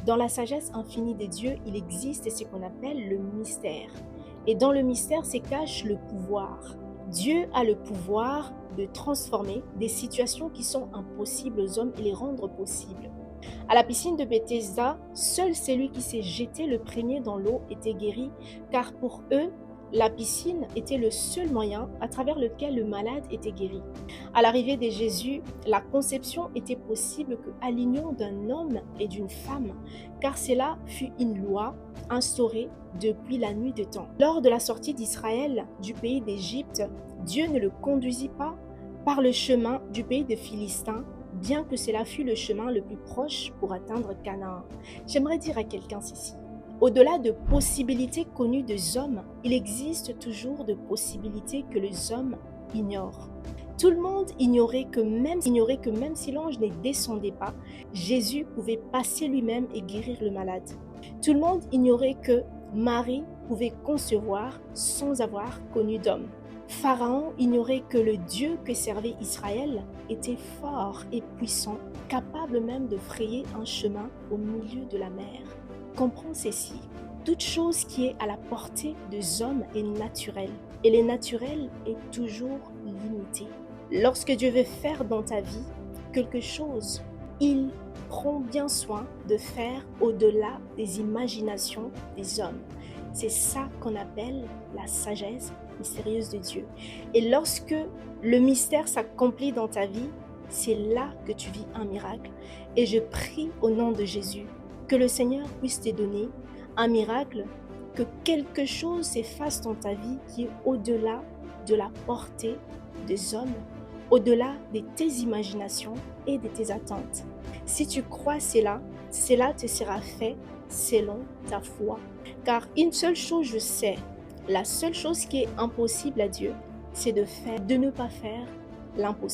Dans la sagesse infinie de Dieu, il existe ce qu'on appelle le mystère. Et dans le mystère se cache le pouvoir. Dieu a le pouvoir de transformer des situations qui sont impossibles aux hommes et les rendre possibles. À la piscine de Bethesda, seul celui qui s'est jeté le premier dans l'eau était guéri, car pour eux, la piscine était le seul moyen à travers lequel le malade était guéri. À l'arrivée de Jésus, la conception était possible qu'à l'union d'un homme et d'une femme, car cela fut une loi instaurée depuis la nuit des temps. Lors de la sortie d'Israël du pays d'Égypte, Dieu ne le conduisit pas par le chemin du pays des Philistins, bien que cela fût le chemin le plus proche pour atteindre Canaan. J'aimerais dire à quelqu'un ceci. Au-delà de possibilités connues des hommes, il existe toujours de possibilités que les hommes ignorent. Tout le monde ignorait que même si l'ange ne descendait pas, Jésus pouvait passer lui-même et guérir le malade. Tout le monde ignorait que Marie pouvait concevoir sans avoir connu d'homme. Pharaon ignorait que le Dieu que servait Israël était fort et puissant, capable même de frayer un chemin au milieu de la mer. Comprends ceci, toute chose qui est à la portée des hommes est naturelle, et le naturel est toujours limité. Lorsque Dieu veut faire dans ta vie quelque chose, il prend bien soin de faire au-delà des imaginations des hommes. C'est ça qu'on appelle la sagesse mystérieuse de Dieu. Et lorsque le mystère s'accomplit dans ta vie, c'est là que tu vis un miracle. Et je prie au nom de Jésus que le Seigneur puisse te donner un miracle, que quelque chose s'efface dans ta vie qui est au-delà de la portée des hommes, au-delà de tes imaginations et de tes attentes. Si tu crois cela te sera fait selon ta foi. Car une seule chose je sais, la seule chose qui est impossible à Dieu, c'est de ne pas faire l'impossible.